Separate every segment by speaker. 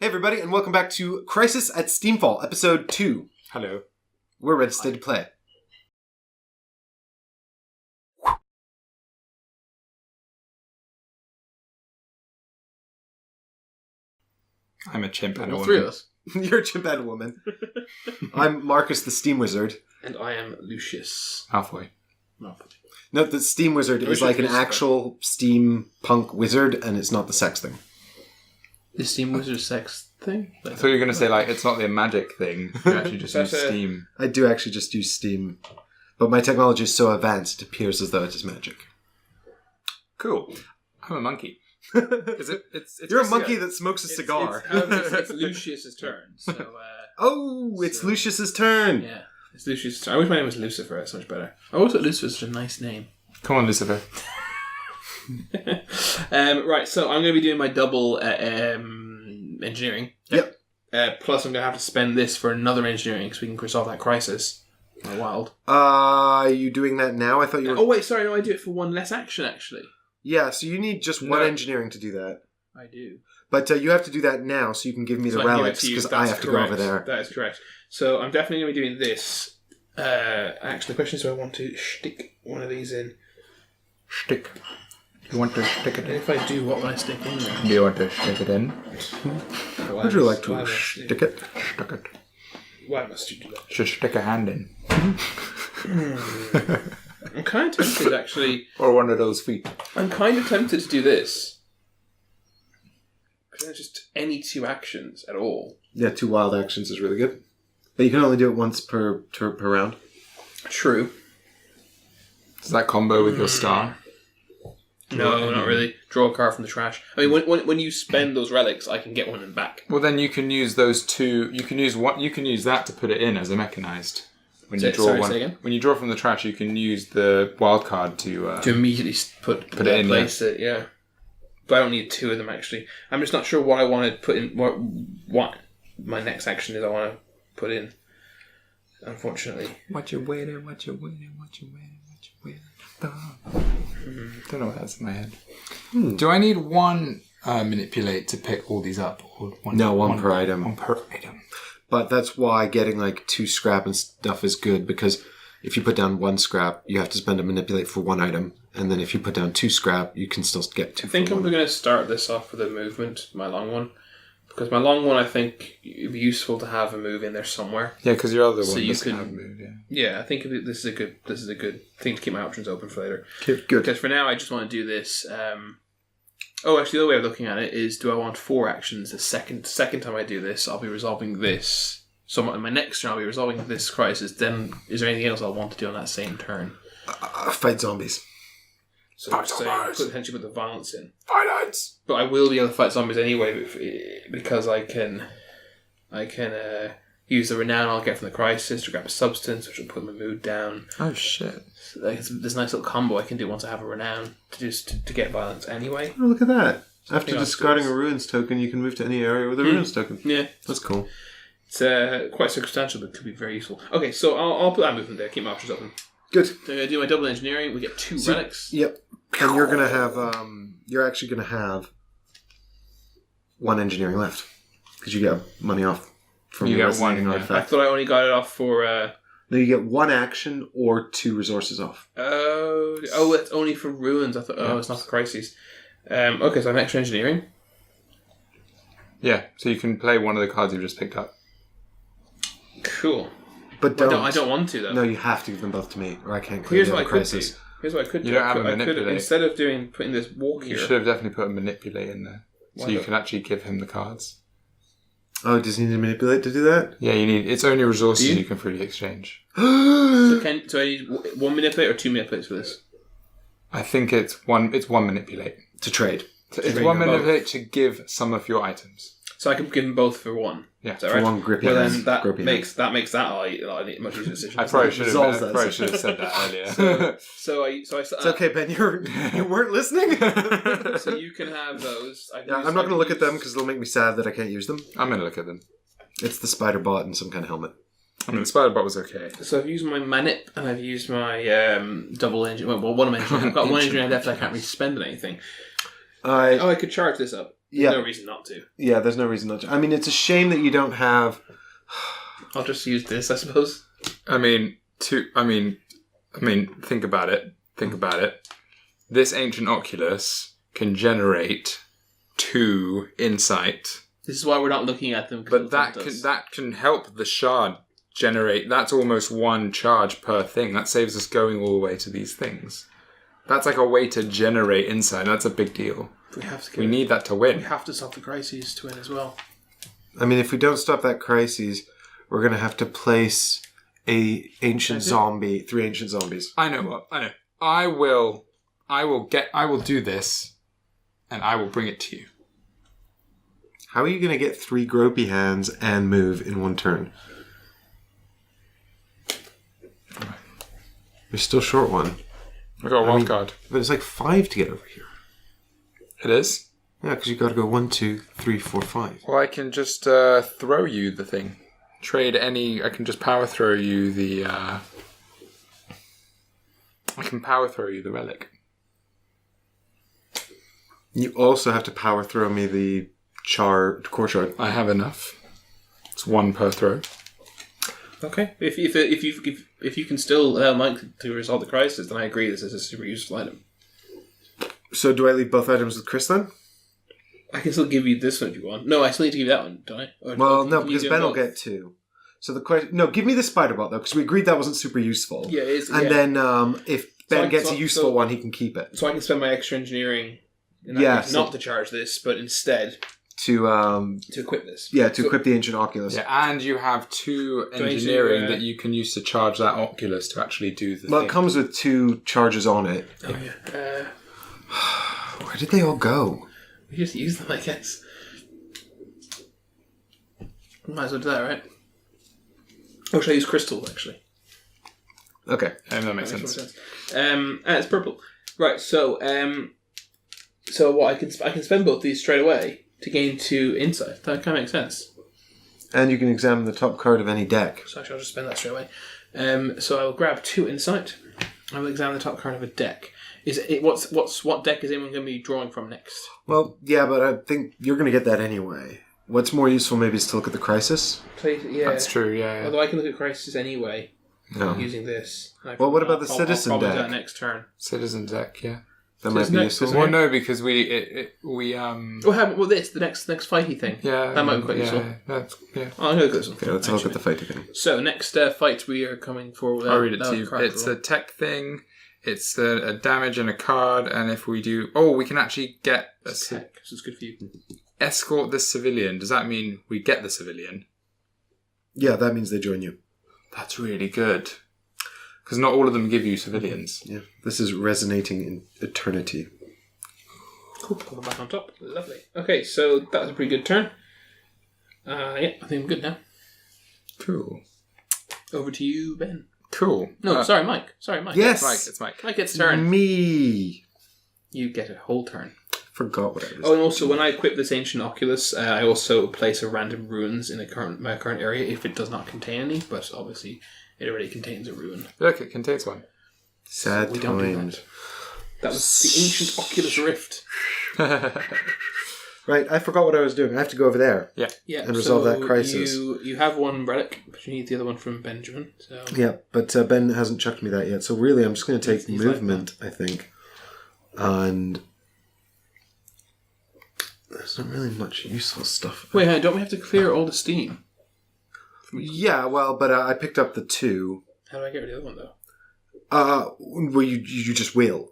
Speaker 1: everybody, and welcome back to Crisis at Steamfall, Episode 2.
Speaker 2: Hello.
Speaker 1: We're ready to play.
Speaker 2: I'm a chimp and a
Speaker 3: All
Speaker 2: woman.
Speaker 3: three of us.
Speaker 1: You're a chimp and a woman. I'm Marcus the Steam Wizard.
Speaker 3: And I am Lucius.
Speaker 2: Halfway.
Speaker 1: Note that Steam Wizard is like an actual steampunk wizard, and it's not the sex thing.
Speaker 3: The Steam Wizard sex thing?
Speaker 2: I thought you were going to say, like, it's not the magic thing. You actually just use Steam.
Speaker 1: I do actually just use Steam, but my technology is so advanced, it appears as though it is magic.
Speaker 2: Cool. I'm a monkey. It's
Speaker 1: You're a monkey that smokes a cigar.
Speaker 3: It's Lucius's turn. So,
Speaker 1: it's Lucius's turn.
Speaker 3: Yeah, it's Lucius's turn. I wish my name was Lucifer. That's much better. I always thought Lucifer was such a nice name.
Speaker 2: Come on, Lucifer.
Speaker 3: Right, so I'm going to be doing my double engineering.
Speaker 1: Yep.
Speaker 3: Plus, I'm going to have to spend this for another engineering so we can resolve that crisis. Wild.
Speaker 1: Are you doing that now? I thought you were...
Speaker 3: Oh, wait, sorry. No, I do it for one less action, actually.
Speaker 1: Yeah, so you need just one engineering to do that.
Speaker 3: I do.
Speaker 1: But you have to do that now so you can give me the relics, because I have to go over there.
Speaker 3: That is correct. So I'm definitely going to be doing this. Actually, the question is, do I want to stick one of these in?
Speaker 2: Stick. You want to stick it
Speaker 3: And
Speaker 2: in?
Speaker 3: if I do, what will I stick in there?
Speaker 2: Do you want to stick it in?
Speaker 1: Would you like to stick it?
Speaker 2: Stick it.
Speaker 3: Why must you do that?
Speaker 2: Just stick a hand in.
Speaker 3: I'm kind of tempted, actually.
Speaker 2: Or one of those feet.
Speaker 3: I'm kind of tempted to do this. Because there's just any two actions at all.
Speaker 1: Yeah, 2 wild actions is really good. But you can only do it once per round.
Speaker 3: True.
Speaker 2: Does that combo with your star?
Speaker 3: No, not really. Draw a card from the trash. I mean, when you spend those relics, I can get one of them back.
Speaker 2: Well, then you can use those two. You can use what? You can use that to put it in as a mechanized. When you draw
Speaker 3: say
Speaker 2: one,
Speaker 3: again?
Speaker 2: when you draw from the trash, you can use the wild card to
Speaker 3: immediately put it in. Place it, yeah. But I don't need 2 of them actually. I'm just not sure what I want to put in. What my next action is. I want to put in. Unfortunately.
Speaker 2: What you waiting? What you waiting? What you waiting? What you waiting? Don't know what that's in my head. Do I need one manipulate to pick all these up? Or
Speaker 1: one per item.
Speaker 2: One per item.
Speaker 1: But that's why getting 2 scrap and stuff is good, because if you put down 1 scrap, you have to spend a manipulate for 1 item, and then if you put down 2 scrap, you can still get 2.
Speaker 3: I think I'm going to start this off with a movement, my long one, because my long one I think it'd be useful to have a move in there somewhere.
Speaker 2: Yeah, because your other one
Speaker 3: you
Speaker 2: doesn't
Speaker 3: can
Speaker 2: have a move. Yeah.
Speaker 3: Yeah, I think this is a good thing to keep my options open for later.
Speaker 1: Good.
Speaker 3: Because for now I just want to do this. Actually, the other way of looking at it is: do I want 4 actions? The second time I do this, I'll be resolving this. So in my next turn, I'll be resolving this crisis. Then, is there anything else I'll want to do on that same turn?
Speaker 1: Fight zombies.
Speaker 3: So potentially put the violence in.
Speaker 2: Violence!
Speaker 3: But I will be able to fight zombies anyway because I can use the renown I'll get from the crisis to grab a substance, which will put my mood down.
Speaker 2: Oh shit!
Speaker 3: So there's a nice little combo I can do once I have a renown to get violence anyway.
Speaker 1: Oh, look at that! After discarding a ruins token, you can move to any area with a ruins token.
Speaker 3: Yeah,
Speaker 1: that's cool.
Speaker 3: It's quite circumstantial, but could be very useful. Okay, so I'll put that movement there. Keep my options open.
Speaker 1: Good.
Speaker 3: So I'm going to do my double engineering. We get 2 relics.
Speaker 1: Yep. And you're gonna have you're actually gonna have 1 engineering left because you get money off from your resonating artifact.
Speaker 3: I thought I only got it off for.
Speaker 1: No, you get 1 action or 2 resources off.
Speaker 3: Oh, it's only for ruins. I thought. Oh, it's not for crises. Okay, so I have extra engineering.
Speaker 2: Yeah, so you can play one of the cards you just picked up.
Speaker 3: Cool.
Speaker 1: But
Speaker 3: I don't want to though.
Speaker 1: No, you have to give them both to me, or I can't clear the crisis.
Speaker 3: Here's what I could do.
Speaker 2: You don't have a manipulate.
Speaker 3: Instead of putting this walk here.
Speaker 2: You should have definitely put a manipulate in there. So you can actually give him the cards.
Speaker 1: Oh, does he need to manipulate to do that?
Speaker 2: Yeah, you need. It's only resources you can freely exchange.
Speaker 3: So I need 1 manipulate or 2 manipulates for this?
Speaker 2: I think it's one manipulate.
Speaker 1: To trade.
Speaker 2: It's 1 manipulate to give some of your items.
Speaker 3: So I can give them both for 1.
Speaker 2: Yeah,
Speaker 3: is that
Speaker 1: for
Speaker 3: right?
Speaker 1: 1 grippy.
Speaker 3: Well, then that makes that a much easier decision.
Speaker 2: I probably should have said that earlier.
Speaker 3: So I
Speaker 1: it's okay, Ben. You weren't listening.
Speaker 3: So you can have those.
Speaker 1: I'm not going to look at them because it'll make me sad that I can't use them.
Speaker 2: I'm going to look at them.
Speaker 1: It's the spider bot and some kind of helmet.
Speaker 2: I mean, the spider bot was okay.
Speaker 3: So I've used my manip and I've used my double engine. Well, one of my engine. I've got 1 engine left. I can't really spend on anything. I could charge this up.
Speaker 1: Yeah.
Speaker 3: No reason not to.
Speaker 1: Yeah, there's no reason not to. I mean, it's a shame that you don't have...
Speaker 3: I'll just use this, I suppose.
Speaker 2: Think about it. Think about it. This Ancient Oculus can generate 2 insight.
Speaker 3: This is why we're not looking at them.
Speaker 2: But that can help the shard generate. That's almost 1 charge per thing. That saves us going all the way to these things. That's like a way to generate insight. That's a big deal. We need that to win.
Speaker 3: We have to stop the crises to win as well.
Speaker 1: I mean, if we don't stop that crisis, we're going to have to place a ancient zombie, 3 ancient zombies.
Speaker 2: I know. I will do this, and I will bring it to you.
Speaker 1: How are you going to get 3 gropey hands and move in 1 turn? You're still short 1.
Speaker 2: I got a wild card.
Speaker 1: But it's like 5 to get over here.
Speaker 2: It is?
Speaker 1: Yeah, because you've got to go 1, 2, 3, 4, 5.
Speaker 2: Well, I can just throw you the thing. I can just power throw you the... I can power throw you the relic.
Speaker 1: You also have to power throw me the core shard.
Speaker 2: I have enough. It's 1 per throw.
Speaker 3: Okay. If you can still allow Mike to resolve the crisis, then I agree this is a super useful item.
Speaker 1: So do I leave both items with Chris then?
Speaker 3: I can still give you this one if you want. No, I still need to give you that one, don't I?
Speaker 1: Well, no, because Ben will get 2. So the question... No, give me the spider bot, though, because we agreed that wasn't super useful.
Speaker 3: Yeah, it is.
Speaker 1: And then if Ben gets a useful one, he can keep it.
Speaker 3: So I can spend my extra engineering... not to charge this, but instead...
Speaker 1: To
Speaker 3: equip this.
Speaker 1: Yeah, to equip the Ancient Oculus.
Speaker 2: Yeah, and you have 2 engineering that you can use to charge that Oculus to actually do the thing.
Speaker 1: Well, it comes with 2 charges on it.
Speaker 3: Oh, yeah.
Speaker 1: Where did they all go?
Speaker 3: We just use them, I guess. Might as well do that, right? Or should I use crystal, actually?
Speaker 1: Okay.
Speaker 2: That makes sense.
Speaker 3: It's purple. Right, so what I can spend both these straight away to gain 2 insight. That kind of makes sense.
Speaker 1: And you can examine the top card of any deck.
Speaker 3: So actually, I'll just spend that straight away. So I will grab 2 insight. I will examine the top card of a deck. What deck is anyone going to be drawing from next?
Speaker 1: Well, yeah, but I think you're going to get that anyway. What's more useful maybe is to look at the crisis.
Speaker 3: Yeah,
Speaker 2: that's true. Yeah.
Speaker 3: Although I can look at crisis anyway.
Speaker 1: No.
Speaker 3: Using this.
Speaker 1: Well, what about the citizen
Speaker 3: I'll
Speaker 1: deck?
Speaker 3: do that next turn.
Speaker 2: Citizen deck, yeah.
Speaker 1: That might be useful.
Speaker 2: Well, no, because we
Speaker 3: this the next fighty thing.
Speaker 2: Yeah,
Speaker 3: that might be quite useful.
Speaker 2: Yeah.
Speaker 3: I'll look at this one.
Speaker 1: Okay, let's look at the fighty thing.
Speaker 3: So next fight we are coming for.
Speaker 2: I'll read it to you. It's a tech thing. It's a damage and a card, and if we do, we can actually get a
Speaker 3: tech. So it's good for you.
Speaker 2: Escort this civilian. Does that mean we get the civilian?
Speaker 1: Yeah, that means they join you.
Speaker 2: That's really good. Because not all of them give you civilians.
Speaker 1: Yeah, this is resonating in eternity.
Speaker 3: Cool. Put them back on top. Lovely. Okay, so that was a pretty good turn. I think I'm good now.
Speaker 2: Cool.
Speaker 3: Over to you, Ben.
Speaker 2: Cool.
Speaker 3: No, sorry, Mike.
Speaker 1: Yes.
Speaker 2: It's Mike.
Speaker 3: Mike gets a turn.
Speaker 1: Me.
Speaker 3: You get a whole turn.
Speaker 1: Forgot what I was.
Speaker 3: Oh, and also when I equip this Ancient Oculus, I also place a random ruins in my current area if it does not contain any, but obviously it already contains a ruin.
Speaker 2: Look, it contains one.
Speaker 1: Sad
Speaker 3: we don't do
Speaker 1: times.
Speaker 3: That was the Ancient Oculus Rift.
Speaker 1: Right, I forgot what I was doing. I have to go over there.
Speaker 3: Yeah,
Speaker 1: and resolve that crisis.
Speaker 3: You have one relic, but you need the other one from Benjamin. So
Speaker 1: yeah, but Ben hasn't chucked me that yet. So really, I'm just going to take movement, I think. And there's not really much useful stuff.
Speaker 3: Wait, don't we have to clear all the steam?
Speaker 1: Yeah, well, but I picked up the 2.
Speaker 3: How do I get rid of the other one, though?
Speaker 1: Well, you just will.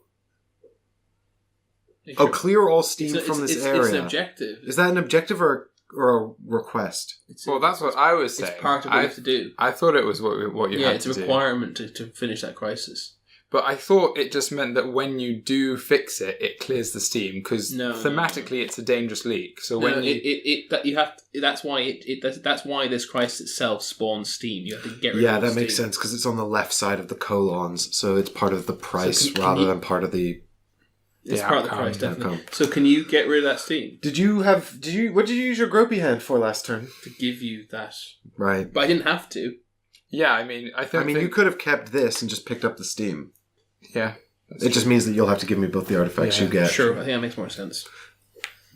Speaker 1: Sure? Clear all steam from this area.
Speaker 3: It's an objective.
Speaker 1: Is that an objective or a request?
Speaker 2: That's what I was saying.
Speaker 3: It's part of what you have to do.
Speaker 2: I thought it was what you had to do.
Speaker 3: Yeah, it's a requirement to finish that crisis.
Speaker 2: But I thought it just meant that when you do fix it, it clears the steam because thematically it's a dangerous leak. So that's why this crisis itself spawns steam. You have to get rid of
Speaker 1: Yeah, that
Speaker 3: steam.
Speaker 1: makes sense because it's on the left side of the colons, so it's part of the price rather than part of the.
Speaker 3: It's part of the price, definitely. So can you get rid of that steam?
Speaker 1: What did you use your gropey hand for last turn?
Speaker 3: To give you that.
Speaker 1: Right.
Speaker 3: But I didn't have to.
Speaker 2: Yeah, I mean,
Speaker 1: you could have kept this and just picked up the steam.
Speaker 2: Yeah.
Speaker 1: It just means that you'll have to give me both the artifacts you get.
Speaker 3: Sure, I think that makes more sense.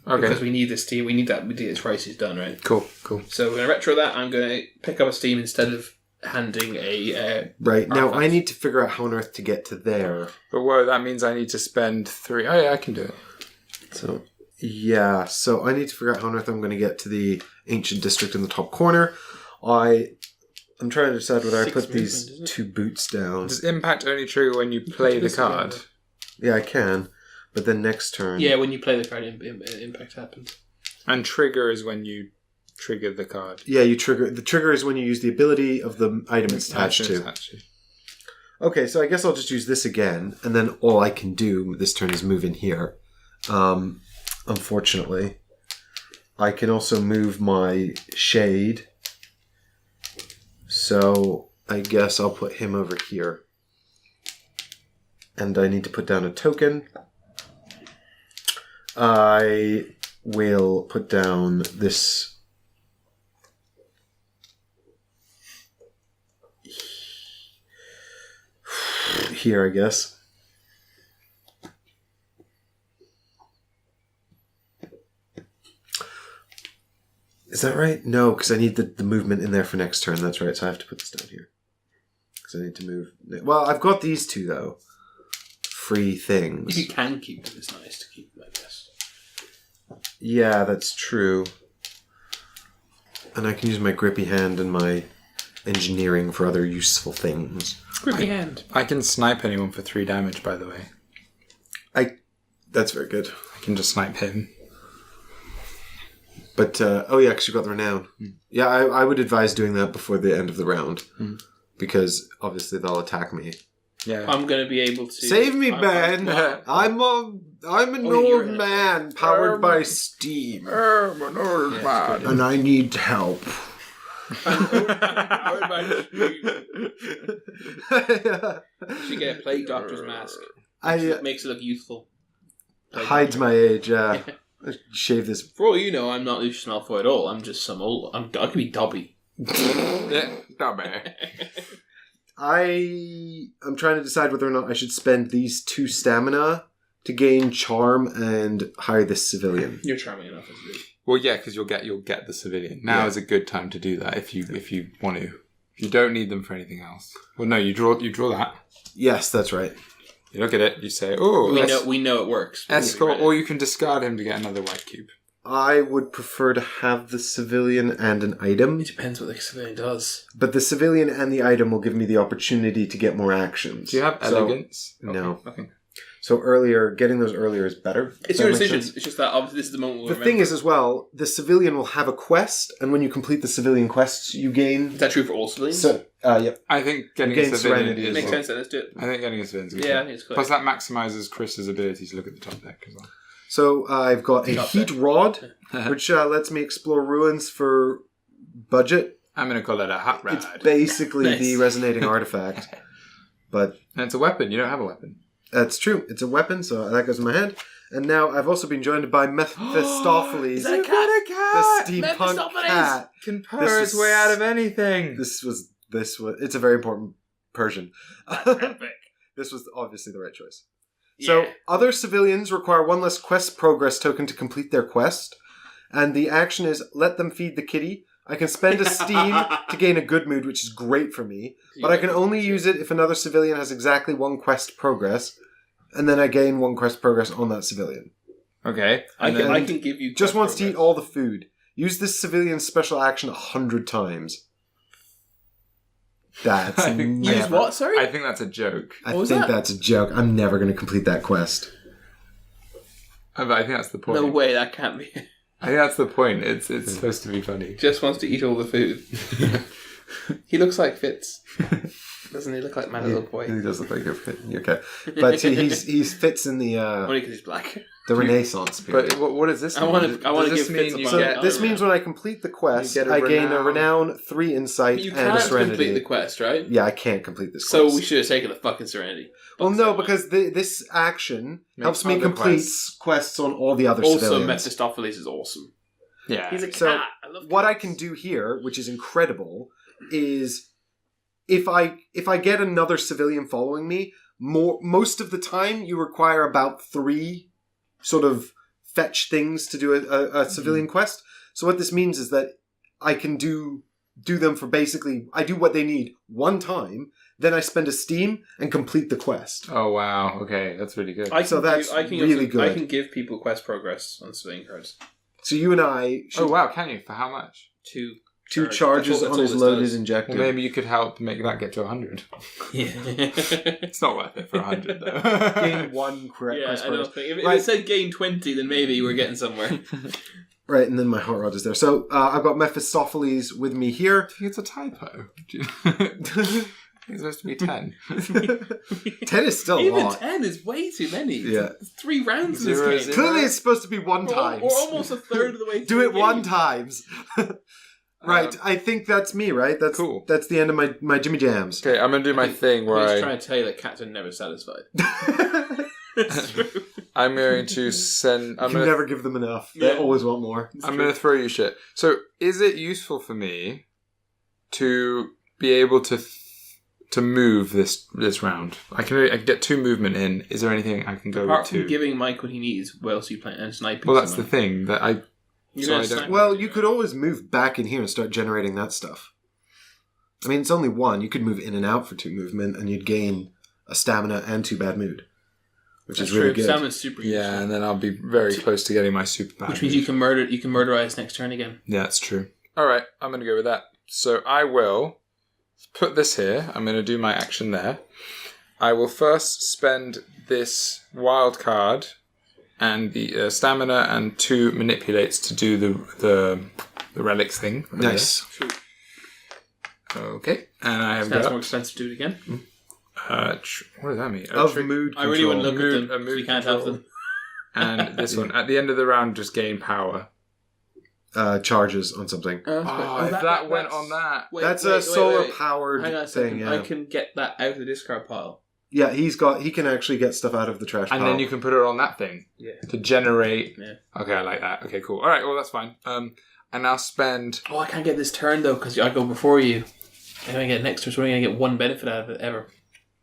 Speaker 2: Okay.
Speaker 3: Because we need this team. We need this crisis done, right?
Speaker 2: Cool.
Speaker 3: So we're going to retro that. I'm going to pick up a steam instead of handing a...
Speaker 1: Right. Now,
Speaker 3: artifact.
Speaker 1: I need to figure out how on earth to get to there.
Speaker 2: But whoa, that means I need to spend 3... Oh, yeah, I can do it.
Speaker 1: So, yeah. So, I need to figure out how on earth I'm going to get to the ancient district in the top corner. I'm trying to decide whether I put these 2 boots down.
Speaker 2: Does impact only trigger when you play the card?
Speaker 1: Yeah, I can. But then next turn...
Speaker 3: Yeah, when you play the card, impact happens.
Speaker 2: And trigger is when you trigger the card.
Speaker 1: Yeah, you trigger... The trigger is when you use the ability of the item it's attached to. Okay, so I guess I'll just use this again, and then all I can do this turn is move in here. Unfortunately. I can also move my shade... So, I guess I'll put him over here. And I need to put down a token. I will put down this... here, I guess. Is that right? No, because I need the movement in there for next turn. That's right, so I have to put this down here. Because I need to move... Well, I've got these 2, though. Free things.
Speaker 3: If you can keep them, it's nice to keep them, I guess.
Speaker 1: Yeah, that's true. And I can use my grippy hand and my engineering for other useful things.
Speaker 3: Grippy hand.
Speaker 2: I can snipe anyone for 3 damage, by the way.
Speaker 1: That's very good.
Speaker 2: I can just snipe him.
Speaker 1: But, oh yeah, because you got the renown. Yeah, I would advise doing that before the end of the round. Because, obviously, they'll attack me.
Speaker 2: Yeah.
Speaker 3: I'm going to be able to...
Speaker 1: Save me, Ben! I'm an old man powered by steam.
Speaker 2: I'm an old man.
Speaker 1: And I need help.
Speaker 3: You should get a plague doctor's mask.
Speaker 1: It
Speaker 3: makes it look youthful.
Speaker 1: Hides my age, yeah. Shave this.
Speaker 3: For all you know, I'm not Lucius Malfoy at all. I'm just some old... I could be Dobby.
Speaker 2: Yeah, Dobby.
Speaker 1: I'm trying to decide whether or not I should spend these 2 stamina to gain charm and hire this civilian.
Speaker 3: You're charming enough as it is.
Speaker 2: Well, yeah, because you'll get the civilian. Now is a good time to do that if you want to. You don't need them for anything else. Well, no, you draw that.
Speaker 1: Yes, that's right.
Speaker 2: You look at it, you say, "Oh,
Speaker 3: we know it works."
Speaker 2: Escort, or you can discard him to get another white cube.
Speaker 1: I would prefer to have the civilian and an item.
Speaker 3: It depends what the civilian does.
Speaker 1: But the civilian and the item will give me the opportunity to get more actions.
Speaker 2: Do you have elegance?
Speaker 1: No.
Speaker 2: Okay.
Speaker 1: So getting those earlier is better.
Speaker 3: It's your decision. It's just that obviously this is the moment we'll
Speaker 1: The thing is as well, the civilian will have a quest, and when you complete the civilian quests, you gain...
Speaker 3: Is that true for all civilians?
Speaker 1: So, yep.
Speaker 2: I think getting a civilian
Speaker 1: serenity
Speaker 3: makes sense then, let's do it.
Speaker 2: I think getting a civilian is good.
Speaker 3: Yeah, I think it's clear.
Speaker 2: Plus that maximises Chris's ability to look at the top deck as well.
Speaker 1: So I've got a heat rod, which lets me explore ruins for budget.
Speaker 2: I'm going to call that a hot rod.
Speaker 1: It's basically the resonating artifact. But
Speaker 2: and it's a weapon. You don't have a weapon.
Speaker 1: That's true. It's a weapon, so that goes in my hand. And now I've also been joined by Mephistopheles.
Speaker 3: Is that a cat?
Speaker 1: The steampunk cat.
Speaker 2: Can purr his way out of anything.
Speaker 1: It's a very important Persian. This was obviously the right choice. Yeah. So, other civilians require 1 less quest progress token to complete their quest. And the action is, let them feed the kitty. I can spend a steam to gain a good mood, which is great for me. But I can only use it if another civilian has exactly 1 quest progress. And then I gain 1 quest progress on that civilian.
Speaker 2: Okay.
Speaker 3: I can give you...
Speaker 1: Just wants to eat all the food. Use this civilian's special action 100 times. That's
Speaker 3: Use what, sorry?
Speaker 2: I think that's a joke.
Speaker 1: I think that's a joke. I'm never going to complete that quest.
Speaker 2: I think that's the point.
Speaker 3: No way, that can't be.
Speaker 2: I think that's the point. It's supposed to be funny.
Speaker 3: Just wants to eat all the food. He looks like Fitz. Doesn't he look like my little boy?
Speaker 1: He does look like a Fitz. Okay. But he's Fitz in the...
Speaker 3: Only because he's black.
Speaker 1: The Renaissance period.
Speaker 2: But what does this mean?
Speaker 3: I want to give Fitz a
Speaker 1: So this means when I complete the quest, I gain a renown, 3 insight,
Speaker 3: you
Speaker 1: and a
Speaker 3: can't
Speaker 1: serenity.
Speaker 3: complete the quest, right?
Speaker 1: Yeah, I can't complete this quest.
Speaker 3: So we should have taken the fucking serenity.
Speaker 1: Well, no, because this action helps me complete quests on all the other civilians.
Speaker 3: Also, Mephistopheles is awesome.
Speaker 2: Yeah.
Speaker 3: He's a cat.
Speaker 1: So
Speaker 3: I love cats.
Speaker 1: What I can do here, which is incredible, is if I get another civilian following me, most of the time you require about 3 sort of fetch things to do a civilian quest. So what this means is that I can do them for basically, I do what they need one time, then I spend a Steam and complete the quest.
Speaker 2: Oh, wow. Okay, that's really good.
Speaker 1: Really good.
Speaker 3: I can give people quest progress on civilian cards.
Speaker 1: So you and I...
Speaker 2: Oh, wow, can you? For how much?
Speaker 3: 2
Speaker 1: charges on his loaded injector.
Speaker 2: Well, maybe you could help make that get to 100.
Speaker 3: Yeah.
Speaker 2: It's not worth it for 100, though.
Speaker 1: Gain 1 correct quest
Speaker 3: I know.
Speaker 1: progress.
Speaker 3: If it said gain 20, then maybe we're getting somewhere.
Speaker 1: Right, and then my hot rod is there. So I've got Mephistopheles with me here.
Speaker 2: I think it's a typo. It's supposed to be 10.
Speaker 1: 10 is still a
Speaker 3: Even
Speaker 1: lot.
Speaker 3: 10 is way too many.
Speaker 1: Yeah.
Speaker 3: It's 3 rounds in this game.
Speaker 1: Clearly it's supposed to be 1 times.
Speaker 3: Or almost a third of the way through.
Speaker 1: Do it
Speaker 3: the
Speaker 1: 1
Speaker 3: game.
Speaker 1: times. Right, I think that's me, right? That's
Speaker 2: cool.
Speaker 1: That's the end of my Jimmy Jams.
Speaker 2: Okay, I'm going to do my thing where
Speaker 3: I was trying to tell you that cats are never satisfied. It's true.
Speaker 2: I'm going to send...
Speaker 1: You can never give them enough. They always want more.
Speaker 2: I'm going to throw you shit. So, is it useful for me to be able to move this round? I can get 2 movement in. Is there anything I can go
Speaker 3: Apart
Speaker 2: with
Speaker 3: from
Speaker 2: 2?
Speaker 3: giving Mike what he needs, what else are you playing? And sniping.
Speaker 2: Well, that's the thing that I.
Speaker 1: Well, you could always move back in here and start generating that stuff. I mean, it's only 1. You could move in and out for 2 movement, and you'd gain a stamina and 2 bad mood, which is really good.
Speaker 3: Stamina's super useful.
Speaker 2: Yeah, and then I'll be very close to getting my super bad.
Speaker 3: Which means you can murderize next turn again.
Speaker 2: Yeah, that's true. All right, I'm going to go with that. So I will put this here. I'm going to do my action there. I will first spend this wild card and the stamina and 2 manipulates to do the relics thing.
Speaker 1: Nice.
Speaker 2: Okay, and I have
Speaker 3: That's more expensive to do it again.
Speaker 2: What does that mean?
Speaker 1: Mood
Speaker 3: I really want to look
Speaker 2: Mood-
Speaker 3: at them.
Speaker 2: mood
Speaker 3: You can't
Speaker 2: control.
Speaker 3: have them.
Speaker 2: And this one. At the end of the round, just gain power.
Speaker 1: Charges on something.
Speaker 2: That went on that.
Speaker 1: That's a solar-powered
Speaker 3: Hang on a
Speaker 1: thing,
Speaker 3: second.
Speaker 1: yeah.
Speaker 3: I can get that out of the discard pile.
Speaker 1: Yeah, he can actually get stuff out of the trash pile.
Speaker 2: And then you can put it on that thing.
Speaker 3: Yeah.
Speaker 2: To generate...
Speaker 3: Yeah.
Speaker 2: Okay, I like that. Okay, cool. Alright, well, that's fine. And I'll spend...
Speaker 3: Oh, I can't get this turn, though, because I go before you. I'm going to get next turn, so I'm going to get 1 benefit out of it, ever.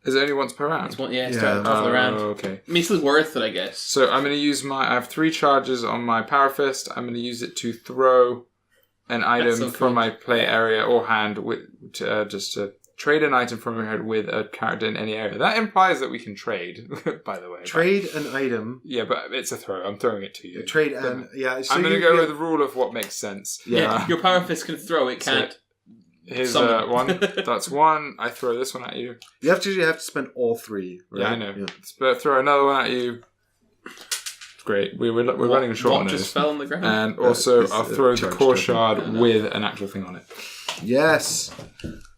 Speaker 2: Is it only once per round?
Speaker 3: It's one, it's start off the round.
Speaker 2: Okay.
Speaker 3: I mean, it's still worth it, I guess.
Speaker 2: So I'm going to use I have 3 charges on my Power Fist. I'm going to use it to throw an item from my play area or hand just to trade an item from your head with a character in any area. That implies that we can trade, by the way.
Speaker 1: Trade an item.
Speaker 2: Yeah, but it's a throw. I'm throwing it to you.
Speaker 1: Trade an... Yeah, so
Speaker 2: I'm going to go with the rule of what makes sense.
Speaker 3: Yeah, your Power Fist can throw, it can't.
Speaker 2: Here's 1. That's 1. I throw this one at you.
Speaker 1: You have to spend all 3. Right?
Speaker 2: Yeah, I know. Yeah. But throw another one at you. It's great. We're running short on
Speaker 3: this. Just fell on the ground.
Speaker 2: And also, I'll throw the core shard with an actual thing on it.
Speaker 1: Yes.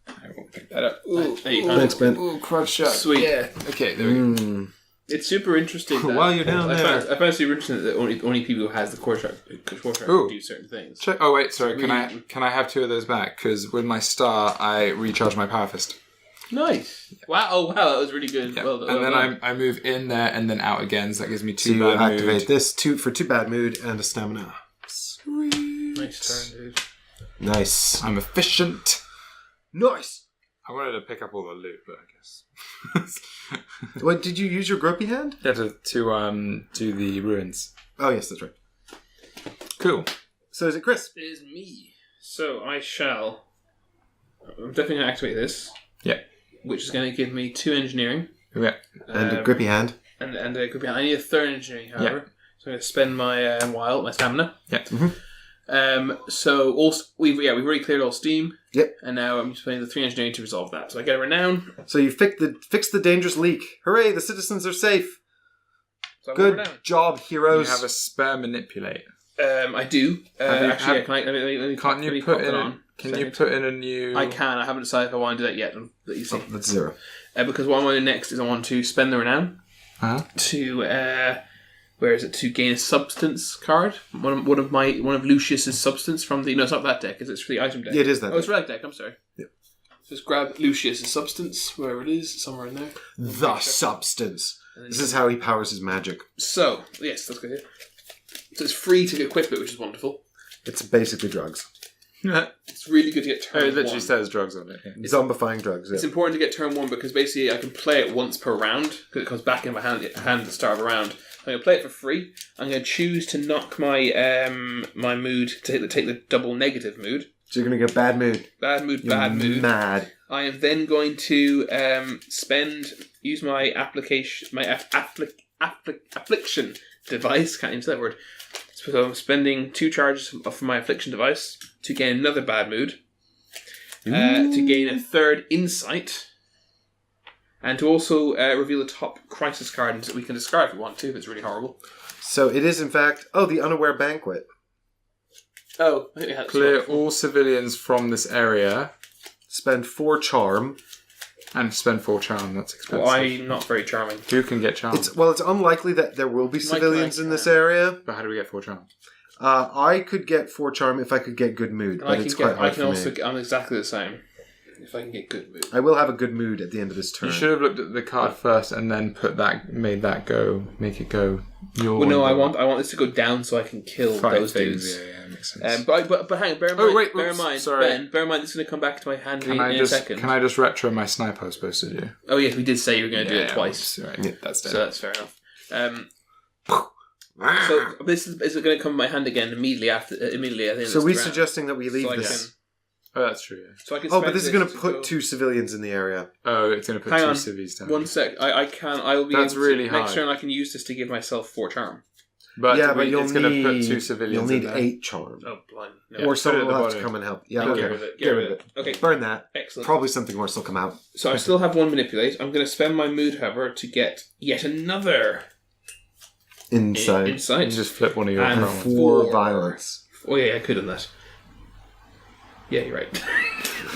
Speaker 2: I will pick that up.
Speaker 1: Thanks, Ben.
Speaker 2: Ooh, crud shard.
Speaker 3: Sweet.
Speaker 2: Yeah. Okay, there we go.
Speaker 3: It's super interesting.
Speaker 1: While you're down there.
Speaker 3: I found it super interesting that only people who has the core shard do certain things.
Speaker 2: Check. Oh wait, sorry. Can I have 2 of those back? Because with my star, I recharge my Power Fist.
Speaker 3: Nice. Wow. Oh wow, that was really good.
Speaker 2: Yeah.
Speaker 3: Well,
Speaker 2: and then I move in there and then out again. So that gives me 2
Speaker 1: so
Speaker 2: bad mood.
Speaker 1: activate this 2 for 2 bad mood and a stamina.
Speaker 2: Sweet.
Speaker 3: Nice turn, dude.
Speaker 1: Nice.
Speaker 2: I'm efficient.
Speaker 1: Nice.
Speaker 2: I wanted to pick up all the loot, but I guess.
Speaker 1: What did you use your gropey hand?
Speaker 2: Yeah, to do the ruins.
Speaker 1: Oh yes, that's right.
Speaker 2: Cool.
Speaker 1: So is it Chris?
Speaker 3: It is me. So I'm definitely going to activate this.
Speaker 2: Yeah.
Speaker 3: Which is going to give me 2 engineering.
Speaker 2: Yeah.
Speaker 1: And a grippy hand.
Speaker 3: And a grippy hand. I need a 3rd engineering, however. Yeah. So I'm going to spend my my stamina.
Speaker 2: Yeah.
Speaker 1: Mm-hmm.
Speaker 3: So also we've already cleared all steam.
Speaker 1: Yep.
Speaker 3: And now I'm just playing the 3 engineering to resolve that. So I get a renown.
Speaker 1: So you fix the dangerous leak. Hooray! The citizens are safe.
Speaker 3: So
Speaker 1: good job, heroes.
Speaker 2: You have a spare manipulate.
Speaker 3: I do. Actually, can you put
Speaker 2: in a new?
Speaker 3: I can. I haven't decided if I want to do that yet. You see.
Speaker 1: That's 0.
Speaker 3: Because what I want to do next is I want to spend the renown to to gain a substance card. One of Lucius's substance from the... No, it's not that deck. It's for the item deck.
Speaker 1: Yeah, it is that.
Speaker 3: It's Relic deck. I'm sorry.
Speaker 1: Yep.
Speaker 3: Just grab Lucius's substance, wherever it is, somewhere in there.
Speaker 1: The substance. This is how he powers his magic.
Speaker 3: So, yes, let's go here. So it's free to equip it, which is wonderful.
Speaker 1: It's basically drugs.
Speaker 3: It's really good to get turn 1.
Speaker 2: It literally says drugs on it. Yeah.
Speaker 1: Zombifying drugs, yeah.
Speaker 3: It's important to get turn 1 because basically I can play it once per round because it comes back in my hand at the start of a round. I'm going to play it for free. I'm going to choose to knock my my mood, to take the double negative mood.
Speaker 1: So you're going to get bad mood.
Speaker 3: Bad mood, bad mood.
Speaker 1: Mad.
Speaker 3: I am then going to use my affliction device. Can't even say that word. So I'm spending 2 charges from my affliction device to gain another bad mood, to gain a 3rd insight, and to also reveal the top crisis card that we can discard if we want to, if it's really horrible.
Speaker 1: So it is, in fact, the Unaware Banquet.
Speaker 3: Oh, I think we had
Speaker 2: Clear all civilians from this area.
Speaker 1: Spend 4 charm.
Speaker 2: And spend 4 charm, that's expensive.
Speaker 3: Well, I'm not very charming.
Speaker 2: Who can get charm?
Speaker 1: It's unlikely that there will be civilians in this area.
Speaker 2: But how do we get 4 charm?
Speaker 1: I could get 4 charm if I could get good mood, but it's quite hard for me.
Speaker 3: I'm exactly the same. If I can get good mood.
Speaker 1: I will have a good mood at the end of this turn.
Speaker 2: You should have looked at the card first and then make it go.
Speaker 3: Well, no, I want this to go down so I can kill those dudes.
Speaker 2: Yeah, makes sense.
Speaker 3: But hang on, bear in mind, bear in mind, this is going to come back to my hand in a second.
Speaker 2: Can I just retro my sniper I was supposed to do?
Speaker 3: Oh yes, we did say you were going to do it twice.
Speaker 2: Right. Yeah, that's dead.
Speaker 3: So that's fair enough. So this is going to come in my hand again immediately at the end of this
Speaker 1: So we're
Speaker 3: round.
Speaker 1: suggesting that we leave this.
Speaker 2: Oh, that's true. Yeah.
Speaker 3: So I can
Speaker 1: but this is going to put 2 civilians in the area.
Speaker 2: Oh, it's going to put 2 civvies down.
Speaker 3: 1 sec. I will be.
Speaker 2: That's really hard.
Speaker 3: Next turn, I can use this to give myself 4 charm.
Speaker 2: But
Speaker 1: it's
Speaker 2: going to put 2 civilians.
Speaker 1: You'll need 8 charm.
Speaker 3: Oh, blind.
Speaker 1: No. Or someone will have to come and help. Yeah, okay.
Speaker 3: Get rid of it. Okay.
Speaker 1: Burn that.
Speaker 3: Excellent.
Speaker 1: Probably something worse will come out.
Speaker 3: So I still have 1 manipulate. I'm going to spend my mood, however, to get yet another
Speaker 1: insight.
Speaker 2: You just flip one of your
Speaker 1: and 4 violence.
Speaker 3: Oh yeah, I could have done that. Yeah, you're right.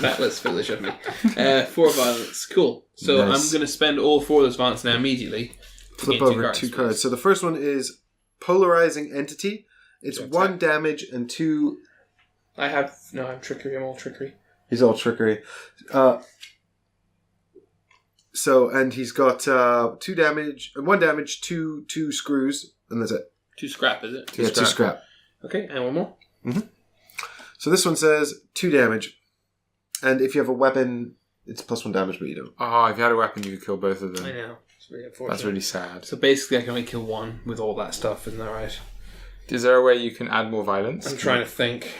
Speaker 3: That was foolish of me. 4 violence. Cool. So nice. I'm going to spend all 4 of those violence now immediately.
Speaker 1: Flip over 2 cards. So the first one is Polarizing Entity. It's 1 damage and 2...
Speaker 3: I'm trickery. I'm all trickery.
Speaker 1: He's all trickery. And he's got 2 damage, 1 damage, 2 screws, and that's it.
Speaker 3: 2 scrap, is it?
Speaker 1: 2 scrap.
Speaker 3: Okay, and 1 more.
Speaker 1: Mm-hmm. So this one says 2 damage, and if you have a weapon, it's +1 damage, but you don't.
Speaker 2: Oh, if you had a weapon, you could kill both of them.
Speaker 3: I know. It's really unfortunate.
Speaker 2: That's really sad.
Speaker 3: So basically, I can only kill 1 with all that stuff, isn't that right?
Speaker 2: Is there a way you can add more violence?
Speaker 3: I'm trying to think.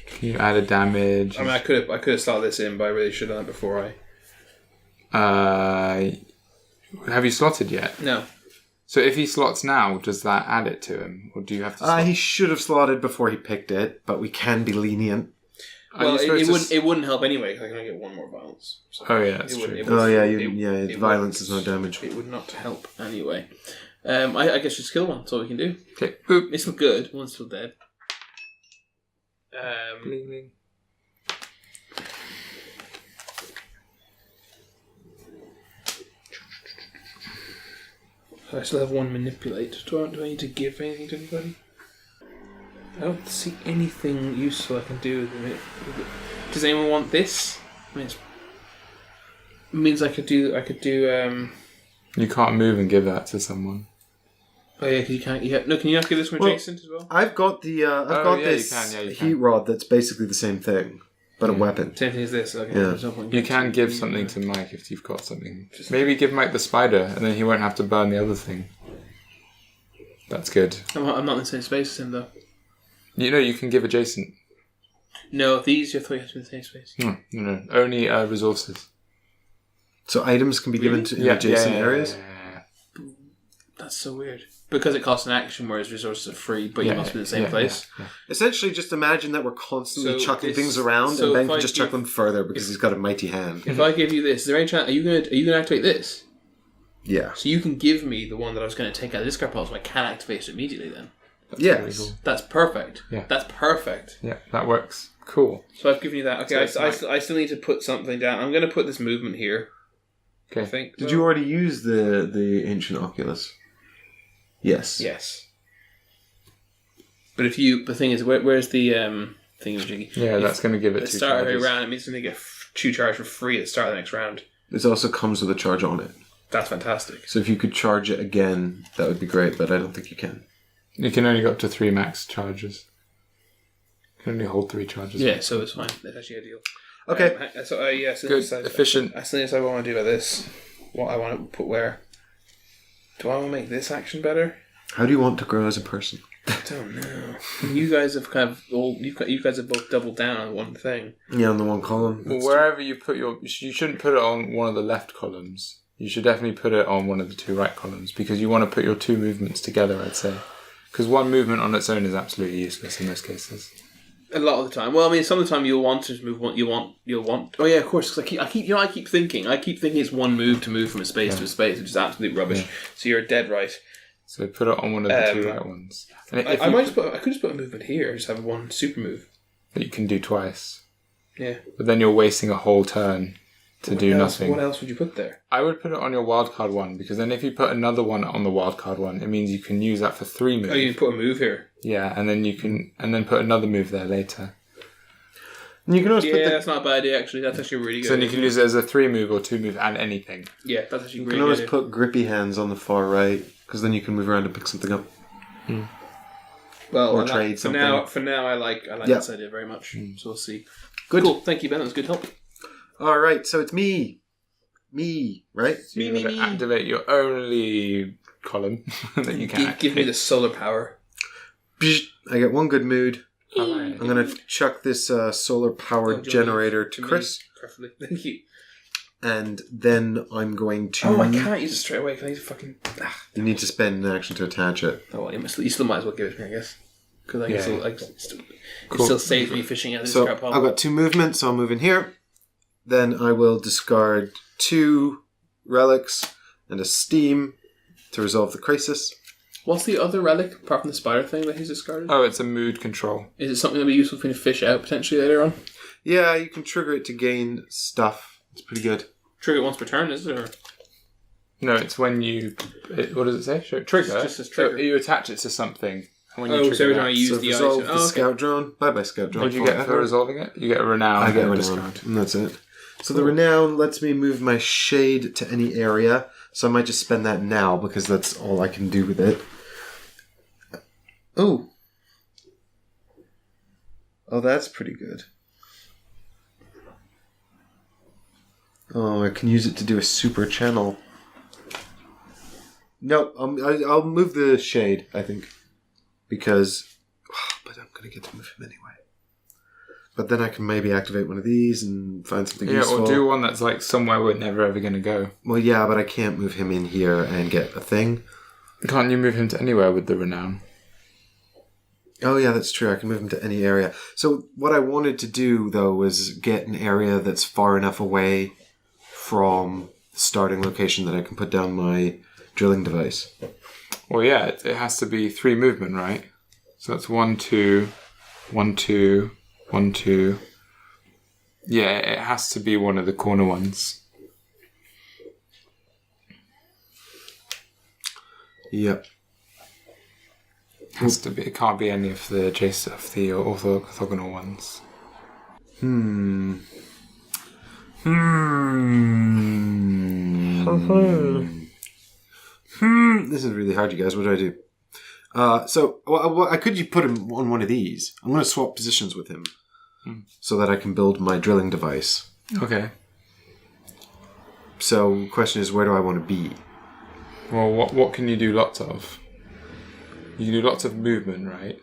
Speaker 2: Can you add a damage?
Speaker 3: I mean, I could have started this in, but I really should have done it before
Speaker 2: Have you slotted yet?
Speaker 3: No.
Speaker 2: So if he slots now, does that add it to him? Or do you have to slot?
Speaker 1: He should have slotted before he picked it, but we can be lenient.
Speaker 3: Well, it wouldn't help anyway, because I can only get 1 more violence. So
Speaker 2: that's
Speaker 3: true.
Speaker 1: Violence is not damage.
Speaker 3: It would not help anyway. I guess just kill 1, that's all we can do.
Speaker 2: Okay. Boop.
Speaker 3: It's still good, 1's still dead.
Speaker 2: Bling, bling.
Speaker 3: I still have 1 manipulate. Do I need to give anything to anybody? I don't see anything useful I can do with it. Does anyone want this? I mean, it means I could do.
Speaker 2: You can't move and give that to someone.
Speaker 3: Oh yeah, because you can't. Can you not give this one adjacent as well?
Speaker 1: I've got the. Heat rod that's basically the same thing, but a weapon.
Speaker 3: Same thing as this. Okay.
Speaker 1: Yeah.
Speaker 2: You can give something to Mike if you've got something. Maybe give Mike the spider, and then he won't have to burn the other thing. That's good.
Speaker 3: I'm not in the same space as him though.
Speaker 2: You can give adjacent.
Speaker 3: No, these you have to be in the same space.
Speaker 2: No. Only resources.
Speaker 1: So items can be given to adjacent areas?
Speaker 3: Yeah. That's so weird. Because it costs an action, whereas resources are free, but you must be in the same place.
Speaker 1: Yeah. Essentially, just imagine that we're constantly chucking things around, and Ben can just chuck them further because he's got a mighty hand.
Speaker 3: If I give you this, is there any chance? Are you going to activate this?
Speaker 1: Yeah.
Speaker 3: So you can give me the one that I was going to take out of the discard pile, so I can activate it immediately then.
Speaker 1: Yes.
Speaker 3: Cool. That's perfect.
Speaker 2: Yeah.
Speaker 3: That's perfect.
Speaker 2: Yeah, that works. Cool.
Speaker 3: So I've given you that. Okay, so I still need to put something down. I'm going to put this movement here.
Speaker 2: Okay.
Speaker 3: I think.
Speaker 1: Did you already use the Ancient Oculus? Yes.
Speaker 3: Yes. But the thing is, where's the thingy?
Speaker 2: Yeah, that's going to give it 2 charges.
Speaker 3: At the start of every round, it means it's going to get 2 charges for free at the start of the next round.
Speaker 1: This also comes with a charge on it.
Speaker 3: That's fantastic.
Speaker 1: So if you could charge it again, that would be great, but I don't think you can.
Speaker 2: You can only go up to 3 max charges. You can only hold 3 charges.
Speaker 3: Yeah, so it's fine. That's actually ideal.
Speaker 1: Okay.
Speaker 2: Good, efficient.
Speaker 3: I still decide what I want to do about this. What I want to put where. Do I want to make this action better?
Speaker 1: How do you want to grow as a person?
Speaker 3: I don't know. You guys have you guys have both doubled down on one thing.
Speaker 1: Yeah, on the one column.
Speaker 2: Well, wherever you put you shouldn't put it on one of the left columns. You should definitely put it on one of the two right columns because you want to put your two movements together, I'd say. Because one movement on its own is absolutely useless in most cases.
Speaker 3: A lot of the time. Well, I mean, some of the time you'll want to move what you'll want. Oh yeah, of course. Because I keep thinking it's one move to move from a space to a space, which is absolute rubbish. Yeah. So you're dead right.
Speaker 2: So put it on one of the two right ones. And
Speaker 3: I could just put a movement here. Just have one super move
Speaker 2: that you can do twice.
Speaker 3: Yeah.
Speaker 2: But then you're wasting a whole turn to do nothing.
Speaker 3: What else would you put there?
Speaker 2: I would put it on your wildcard one because then if you put another one on the wildcard one, it means you can use that for 3 moves.
Speaker 3: Oh, you can put a move here.
Speaker 2: Yeah, and then put another move there later.
Speaker 1: And you can always put
Speaker 3: that's not a bad idea actually. That's actually really good.
Speaker 2: So then you can use it as a 3 move or 2 move and anything.
Speaker 3: Yeah, that's actually really good.
Speaker 1: You can always put grippy hands on the far right because then you can move around and pick something up.
Speaker 3: Well,
Speaker 1: or trade something.
Speaker 3: For now, I like this idea very much. So we'll see.
Speaker 1: Good.
Speaker 3: Cool. Thank you, Ben. That was good help.
Speaker 1: All right, so it's me, right?
Speaker 2: So you're going to activate your only column that you can
Speaker 3: give me the solar power.
Speaker 1: I get one good mood.
Speaker 2: Right.
Speaker 1: I'm going to chuck this solar power generator to Chris.
Speaker 3: Preferably. Thank you.
Speaker 1: And then I'm going to...
Speaker 3: Oh, I can't use it straight away. Can I use fucking...
Speaker 1: You need to spend an action to attach it.
Speaker 3: Oh, well, you still might as well give it to me, I guess. Because it still saves me fishing out of this crap
Speaker 1: I've got 2 movements, so I'll move in here. Then I will discard 2 relics and a steam to resolve the crisis.
Speaker 3: What's the other relic, apart from the spider thing that he's discarded?
Speaker 2: Oh, it's a mood control.
Speaker 3: Is it something that would be useful for me to fish out potentially later on?
Speaker 1: Yeah, you can trigger it to gain stuff. It's pretty good.
Speaker 3: Trigger it once per turn, is it? Or?
Speaker 2: No, it's when you... what does it say? Trigger?
Speaker 3: It just says trigger.
Speaker 2: So you attach it to something.
Speaker 3: When you trigger every time I use the
Speaker 1: resolve
Speaker 3: item.
Speaker 1: the scout drone. Bye-bye, scout drone.
Speaker 2: What do you get for resolving it? You get a renown.
Speaker 1: I get a renown, and that's it. So the renown lets me move my shade to any area, so I might just spend that now because that's all I can do with it. Oh, that's pretty good. Oh, I can use it to do a super channel. No, I'll move the shade, I think. Because... but I'm going to get to move him anyway. But then I can maybe activate one of these and find something useful.
Speaker 2: Yeah, or do one that's like somewhere we're never ever going to go.
Speaker 1: Well, yeah, but I can't move him in here and get a thing.
Speaker 2: Can't you move him to anywhere with the renown?
Speaker 1: Oh, yeah, that's true. I can move him to any area. So what I wanted to do, though, was get an area that's far enough away from the starting location that I can put down my drilling device.
Speaker 2: Well, yeah, it has to be 3 movement, right? So that's 1, 2, 1, 2, 1, 2. Yeah, it has to be one of the corner ones.
Speaker 1: Yep.
Speaker 2: Has to be. It can't be any of the orthogonal ones.
Speaker 1: This is really hard, you guys. What do I do? I could put him on one of these. I'm going to swap positions with him so that I can build my drilling device.
Speaker 2: Okay.
Speaker 1: So, the question is, where do I want to be?
Speaker 2: Well, what can you do lots of? You can do lots of movement, right?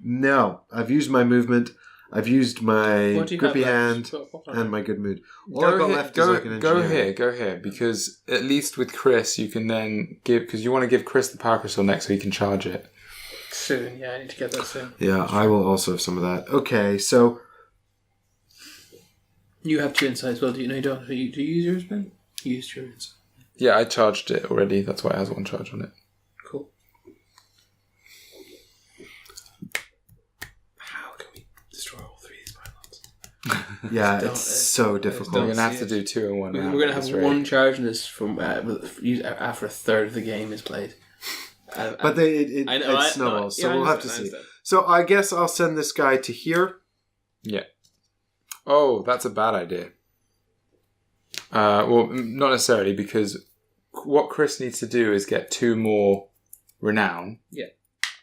Speaker 1: No. I've used my movement. I've used my grippy hand and my good mood. All I've got left is like an engineer.
Speaker 2: Go here, because at least with Chris, you can then give... Because you want to give Chris the power crystal next so he can charge it.
Speaker 3: Soon, yeah, I need to get that soon.
Speaker 1: Yeah, I will also have some of that. Okay, so...
Speaker 3: You have 2 insight as well, do you? No, you don't. Do you use yours, Ben? You used your insight.
Speaker 2: Yeah, I charged it already. That's why it has 1 charge on it.
Speaker 3: Cool. How can we destroy all 3 of these pylons?
Speaker 1: Yeah, it's so difficult.
Speaker 2: We're going to have to do 2 in 1 round.
Speaker 3: We're going to have 1 charge in this from after a third of the game is played.
Speaker 1: But it snowballs, so we'll have to see. So I guess I'll send this guy to here.
Speaker 2: Yeah. Oh, that's a bad idea. Well, not necessarily, because what Chris needs to do is get 2 more renown.
Speaker 3: Yeah.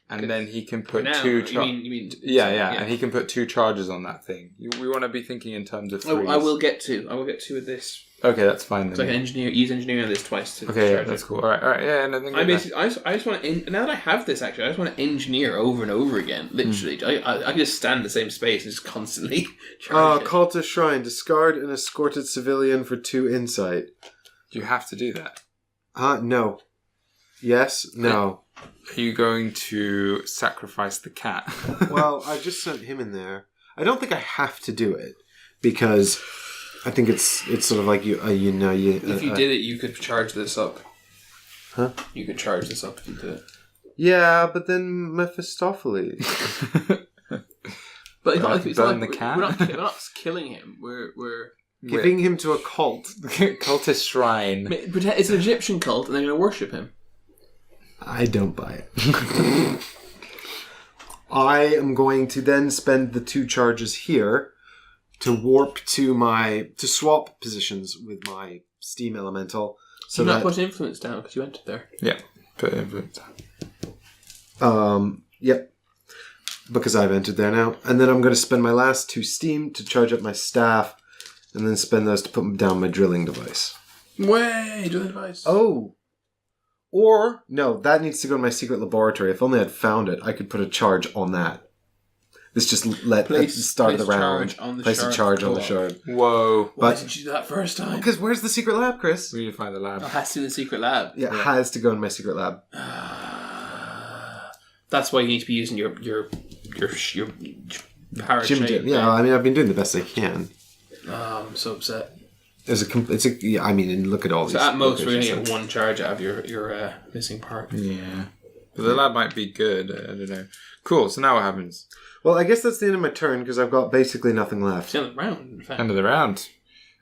Speaker 2: And then he can put
Speaker 3: renown,
Speaker 2: 2 charges.
Speaker 3: You mean
Speaker 2: yeah, and he can put 2 charges on that thing. We want to be thinking in terms of 3s.
Speaker 3: I will get 2. I will get 2 of this.
Speaker 2: Okay, that's fine then.
Speaker 3: So I can use engineering this twice to
Speaker 2: okay,
Speaker 3: charge
Speaker 2: that's
Speaker 3: it.
Speaker 2: cool. All right, yeah. And
Speaker 3: I just want to. Now that I have this, actually, I just want to engineer over and over again. Literally, I can just stand in the same space and just constantly charge it.
Speaker 1: Call to Shrine. Discard an escorted civilian for 2 insight.
Speaker 2: Do you have to do that?
Speaker 1: No. Yes. No.
Speaker 2: Are you going to sacrifice the cat?
Speaker 1: Well, I just sent him in there. I don't think I have to do it because I think it's sort of like if you
Speaker 3: did it, you could charge this up.
Speaker 1: Huh?
Speaker 3: You could charge this up if you did it.
Speaker 1: Yeah, but then Mephistopheles.
Speaker 3: But it's not
Speaker 2: the cat.
Speaker 3: We're not killing him. We're
Speaker 1: giving him to a cult.
Speaker 2: Cultist shrine.
Speaker 3: It's an Egyptian cult, and they're going to worship him.
Speaker 1: I don't buy it. I am going to then spend the 2 charges here to warp to swap positions with my steam elemental.
Speaker 3: So you not put influence down because you entered there.
Speaker 2: Yeah, put influence down.
Speaker 1: Yep. Because I've entered there now. And then I'm going to spend my last 2 steam to charge up my staff, and then spend those to put down my drilling device.
Speaker 3: Way, drilling device.
Speaker 1: Oh. Or, no, that needs to go to my secret laboratory. If only I'd found it, I could put a charge on that. This just at the start of the round. Place a charge on the shard.
Speaker 2: Whoa.
Speaker 3: Why didn't you do that first time?
Speaker 1: Because where's the secret lab, Chris?
Speaker 2: We need to find the lab.
Speaker 3: It has to be the secret lab.
Speaker 1: Yeah, it has to go in my secret lab.
Speaker 3: That's why you need to be using your power chain.
Speaker 1: Yeah, I mean, I've been doing the best I can.
Speaker 3: Oh, I'm so upset.
Speaker 1: I mean, and look at all these.
Speaker 3: So at most, we're going to get 1 charge out of your missing part.
Speaker 2: Yeah. But the lab might be good. I don't know. Cool, so now what happens?
Speaker 1: Well, I guess that's the end of my turn because I've got basically nothing left.
Speaker 3: It's the end of the round, in fact.
Speaker 2: End of the round.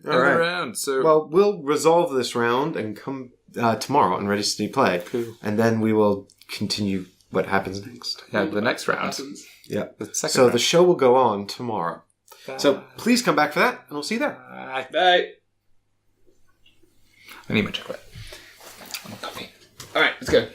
Speaker 1: All right.
Speaker 2: End of the round. So,
Speaker 1: well, we'll resolve this round and come tomorrow and ready to play.
Speaker 2: Cool.
Speaker 1: And then we will continue what happens next.
Speaker 2: Yeah, the next round.
Speaker 1: Yeah.
Speaker 2: So round.
Speaker 1: The show will go on tomorrow. Bye. So please come back for that, and we'll see you there.
Speaker 3: Bye.
Speaker 2: I need my chocolate. I want coffee.
Speaker 3: All right, let's go.